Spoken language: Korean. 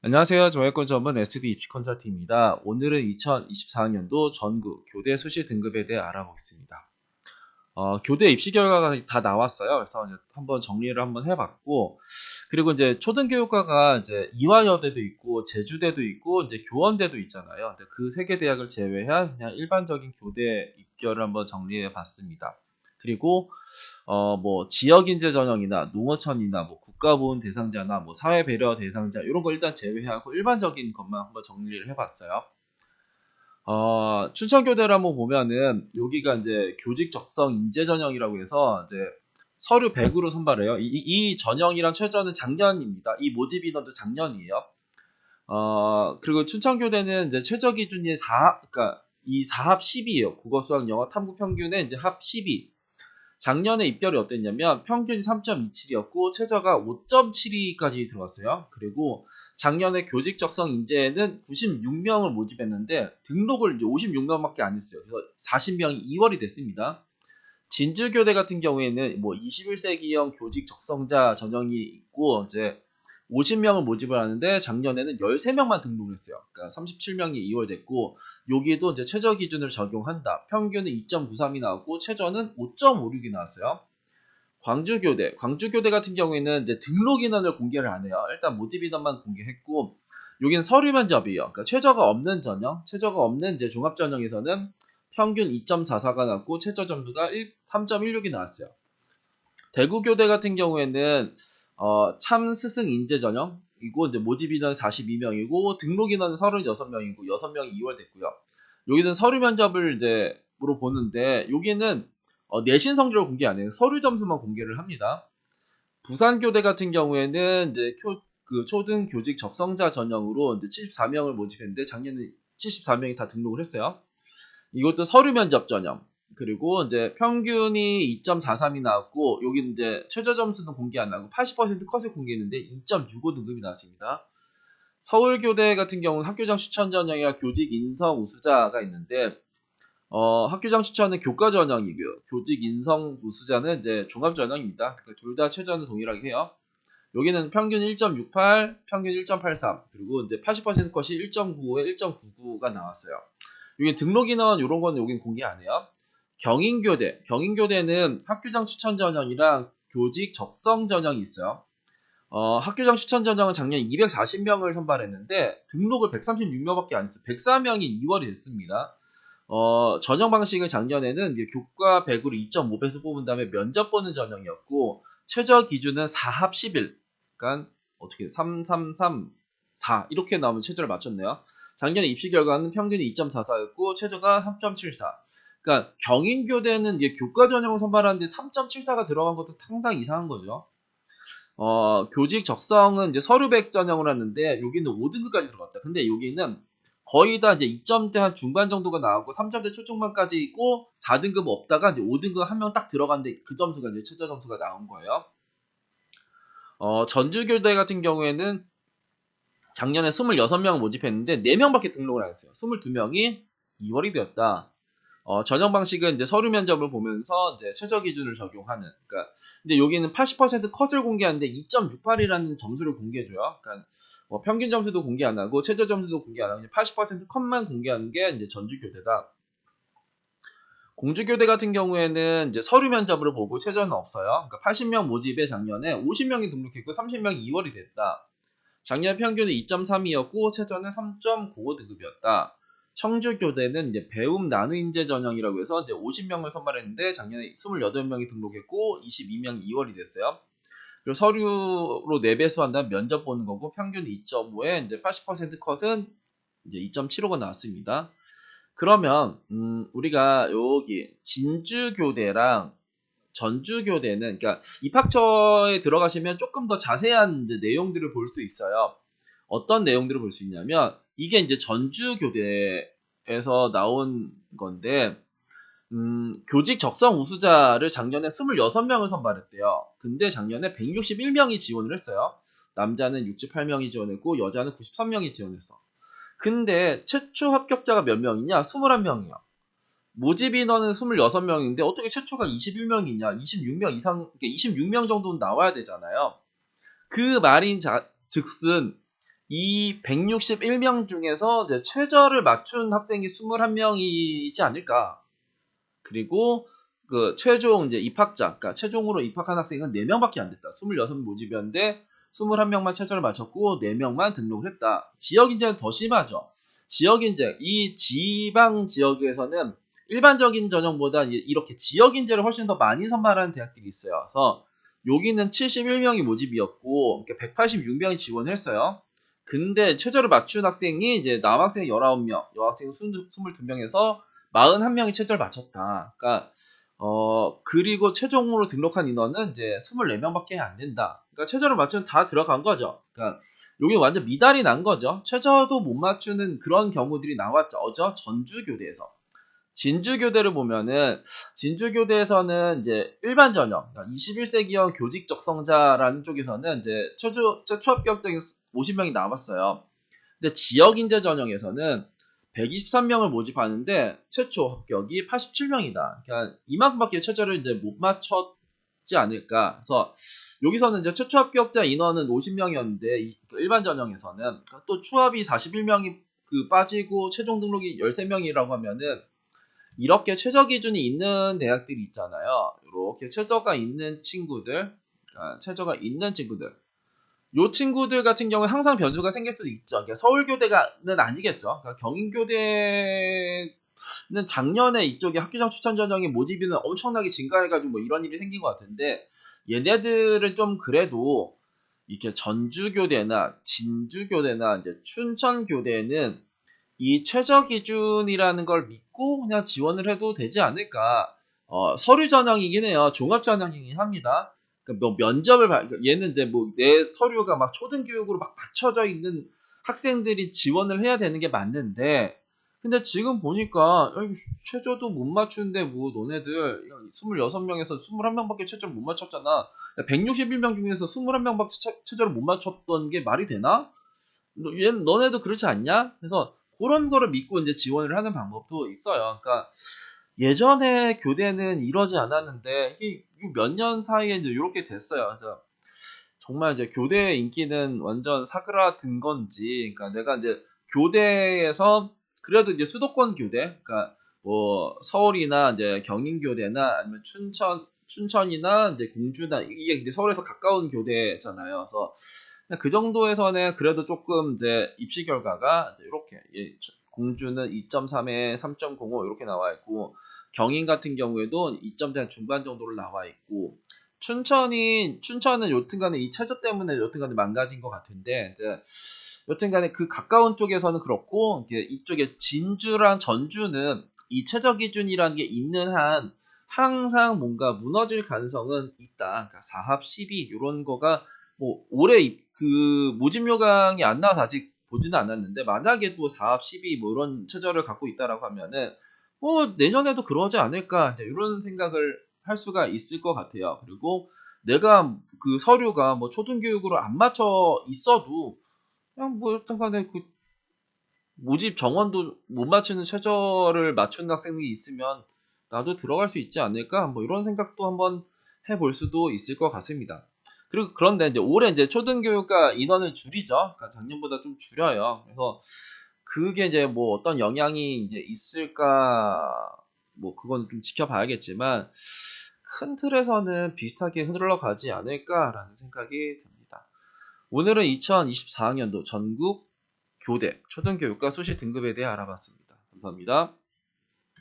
안녕하세요. 정외권 전문 SD 입시 컨설팅입니다. 오늘은 2024학년도 전국 교대 수시 등급에 대해 알아보겠습니다. 교대 입시 결과가 다 나왔어요. 그래서 이제 한번 정리를 한번 해봤고, 그리고 이제 초등교육과가 이제 이화여대도 있고, 제주대도 있고, 이제 교원대도 있잖아요. 그 세 개 대학을 제외한 그냥 일반적인 교대 입결을 한번 정리해봤습니다. 그리고 뭐 지역인재 전형이나 농어촌이나 뭐 국가보훈 대상자나 뭐 사회배려 대상자 이런 거 일단 제외하고 일반적인 것만 한번 정리를 해봤어요. 춘천교대를 한번 보면은 여기가 이제 교직 적성 인재 전형이라고 해서 이제 서류 100으로 선발해요. 이 전형이랑 최저는 작년입니다. 이 모집 인원도 작년이에요. 그리고 춘천교대는 이제 최저 기준이 그러니까 이 4합 10이에요. 국어, 수학, 영어, 탐구 평균에 이제 합 12. 작년에 입결이 어땠냐면 평균이 3.27이었고 최저가 5.72까지 들어갔어요. 그리고 작년에 교직 적성 인재는 96명을 모집했는데 등록을 이제 56명밖에 안 했어요. 그래서 40명이 2월이 됐습니다. 진주교대 같은 경우에는 뭐 21세기형 교직 적성자 전형이 있고 이제 50명을 모집을 하는데 작년에는 13명만 등록을 했어요. 그러니까 37명이 2월 됐고 여기에도 이제 최저 기준을 적용한다. 평균은 2.93이 나왔고 최저는 5.56이 나왔어요. 광주교대 같은 경우에는 이제 등록 인원을 공개를 안 해요. 일단 모집 인원만 공개했고 여기는 서류 면접이에요. 그러니까 최저가 없는 전형, 최저가 없는 이제 종합 전형에서는 평균 2.44가 나왔고 최저 점수가 3.16이 나왔어요. 대구교대 같은 경우에는 참 스승 인재 전형이고 이제 모집 인원 42명이고 등록 인원은 36명이고 6명이 2월 됐고요. 여기는 서류 면접을 이제 물어보는데 여기는 내신 성적을 공개 안 해요. 서류 점수만 공개를 합니다. 부산교대 같은 경우에는 이제 그 초등 교직 적성자 전형으로 이제 74명을 모집했는데 작년에 74명이 다 등록을 했어요. 이것도 서류 면접 전형. 그리고 이제 평균이 2.43이 나왔고 여기는 이제 최저 점수는 공개 안 하고 80% 컷을 공개했는데 2.65 등급이 나왔습니다. 서울교대 같은 경우는 학교장 추천 전형이랑 교직 인성 우수자가 있는데 학교장 추천은 교과 전형이고요. 교직 인성 우수자는 이제 종합 전형입니다. 그러니까 둘 다 최저는 동일하게 해요. 여기는 평균 1.68, 평균 1.83, 그리고 이제 80% 컷이 1.95에 1.99가 나왔어요. 여기 등록 인원 이런 거는 여긴 공개 안 해요. 경인교대는 학교장 추천 전형이랑 교직 적성 전형이 있어요. 학교장 추천 전형은 작년 240명을 선발했는데 등록을 136명밖에 안 했어요. 104명이 2월이 됐습니다. 전형 방식은 작년에는 이제 교과 100으로 2.5배수 뽑은 다음에 면접 보는 전형이었고 최저 기준은 4합 11. 그러니까 어떻게 3, 3, 3, 4 이렇게 나오면 최저를 맞췄네요. 작년에 입시 결과는 평균이 2.44였고 최저가 3.74. 그러니까 경인교대는 이게 교과 전형을 선발하는데 3.74가 들어간 것도 상당히 이상한 거죠. 교직 적성은 이제 서류백 전형을 했는데 여기는 5등급까지 들어갔다. 근데 여기는 거의 다 이제 2점대 한 중반 정도가 나오고 3점대 초중반까지 있고 4등급 없다가 이제 5등급 한 명 딱 들어갔는데 그 점수가 이제 최저 점수가 나온 거예요. 전주교대 같은 경우에는 작년에 26명 모집했는데 4명밖에 등록을 안 했어요. 22명이 2월이 되었다. 전형 방식은 이제 서류 면접을 보면서 이제 최저 기준을 적용하는. 그러니까 근데 여기는 80% 컷을 공개하는데 2.68이라는 점수를 공개해줘요. 그러니까 평균 점수도 공개 안 하고 최저 점수도 공개 안 하고 80% 컷만 공개하는 게 이제 전주교대다. 공주교대 같은 경우에는 이제 서류 면접을 보고 최저는 없어요. 그러니까 80명 모집에 작년에 50명이 등록했고 30명이 2월이 됐다. 작년 평균은 2.3이었고 최저는 3.95 등급이었다. 청주교대는 이제 배움 나누인재 전형이라고 해서 이제 50명을 선발했는데 작년에 28명이 등록했고 22명이 2월이 됐어요. 그리고 서류로 4배수 한다면 면접 보는 거고 평균 2.5에 이제 80% 컷은 이제 2.75가 나왔습니다. 그러면 우리가 여기 진주교대랑 전주교대는 그러니까 입학처에 들어가시면 조금 더 자세한 이제 내용들을 볼 수 있어요. 어떤 내용들을 볼 수 있냐면 이게 이제 전주교대에서 나온 건데 교직 적성 우수자를 작년에 26명을 선발했대요. 근데 작년에 161명이 지원을 했어요. 남자는 68명이 지원했고 여자는 93명이 지원했어. 근데 최초 합격자가 몇 명이냐? 21명이야. 모집 인원은 26명인데 어떻게 최초가 21명이냐? 26명 이상, 26명 정도는 나와야 되잖아요. 그 말인 즉슨 이 161명 중에서 이제 최저를 맞춘 학생이 21명이지 않을까. 그리고 그 최종 이제 입학자, 그러니까 최종으로 입학한 학생은 4명밖에 안 됐다. 26명 모집이었는데 21명만 최저를 맞췄고 4명만 등록을 했다. 지역 인재는 더 심하죠. 지역 인재, 이 지방 지역에서는 일반적인 전형보다 이렇게 지역 인재를 훨씬 더 많이 선발하는 대학들이 있어요. 그래서 여기는 71명이 모집이었고 186명이 지원했어요. 근데 최저를 맞춘 학생이 이제 남학생 19명, 여학생 22명에서 41명이 최저를 맞췄다. 그러니까 그리고 최종으로 등록한 인원은 이제 24명밖에 안 된다. 그러니까 최저를 맞추면 다 들어간 거죠. 그러니까 여기 완전 미달이 난 거죠. 최저도 못 맞추는 그런 경우들이 나왔죠. 전주교대에서. 진주교대를 보면은 진주교대에서는 이제 일반 전형, 그러니까 21세기형 교직 적성자라는 쪽에서는 이제 최초 합격자가 50명이 남았어요. 근데 지역 인재 전형에서는 123명을 모집하는데 최초 합격이 87명이다. 그러니까 이만큼밖에 최저를 이제 못 맞췄지 않을까. 그래서 여기서는 이제 최초 합격자 인원은 50명이었는데 일반 전형에서는 또 추합이 41명이 빠지고 최종 등록이 13명이라고 하면은 이렇게 최저 기준이 있는 대학들이 있잖아요. 이렇게 최저가 있는 친구들, 최저가 있는 친구들. 요 친구들 같은 경우는 항상 변수가 생길 수도 있죠. 그러니까 서울교대는 아니겠죠. 그러니까 경인교대는 작년에 이쪽에 학교장 추천 전형의 모집인은 엄청나게 증가해가지고 뭐 이런 일이 생긴 것 같은데 얘네들은 좀 그래도 이렇게 전주교대나 진주교대나 이제 춘천교대는 이 최저 기준이라는 걸 믿고 그냥 지원을 해도 되지 않을까. 서류 전형이긴 해요. 종합 전형이긴 합니다. 그러니까 뭐 면접을 얘는 이제 뭐 내 서류가 막 초등교육으로 막 받쳐져 있는 학생들이 지원을 해야 되는 게 맞는데 근데 지금 보니까 최저도 못 맞추는데 뭐 너네들 26명에서 21명밖에 최저를 못 맞췄잖아. 161명 중에서 21명밖에 최저를 못 맞췄던 게 말이 되나? 너네도 그렇지 않냐? 그래서 그런 거를 믿고 이제 지원을 하는 방법도 있어요. 그러니까 예전에 교대는 이러지 않았는데 이게 몇 년 사이에 이제 이렇게 됐어요. 그래서 정말 이제 교대의 인기는 완전 사그라든 건지, 그러니까 내가 이제 교대에서 그래도 이제 수도권 교대, 그러니까 뭐 서울이나 이제 경인교대나 아니면 춘천이나 이제 공주나 이게 이제 서울에서 가까운 교대잖아요. 그래서 그 정도에서는 그래도 조금 이제 입시 결과가 이제 이렇게 공주는 2.3에 3.05 이렇게 나와 있고 경인 같은 경우에도 2점대 중반 정도로 나와 있고 춘천은 여튼간에 이 최저 때문에 여튼간에 망가진 것 같은데 이제 여튼간에 그 가까운 쪽에서는 그렇고 이쪽에 진주랑 전주는 이 최저 기준이라는 게 있는 한 항상 뭔가 무너질 가능성은 있다. 그러니까 4합 12 이런 거가 뭐 올해 그 모집 요강이 안 나와서 아직 보지는 않았는데 만약에 또 4합 12 뭐 이런 최저를 갖고 있다라고 하면은 내년에도 그러지 않을까 이런 생각을 할 수가 있을 것 같아요. 그리고 내가 그 서류가 뭐 초등교육으로 안 맞춰 있어도 그냥 뭐 여튼 간에 그 모집 정원도 못 맞추는 최저를 맞추는 학생이 있으면 나도 들어갈 수 있지 않을까? 뭐 이런 생각도 한번 해볼 수도 있을 것 같습니다. 그리고 그런데 이제 올해 이제 초등교육과 인원을 줄이죠. 그러니까 작년보다 좀 줄여요. 그래서 그게 이제 뭐 어떤 영향이 이제 있을까? 뭐 그건 좀 지켜봐야겠지만 큰 틀에서는 비슷하게 흘러가지 않을까라는 생각이 듭니다. 오늘은 2024학년도 전국 교대 초등교육과 수시 등급에 대해 알아봤습니다. 감사합니다.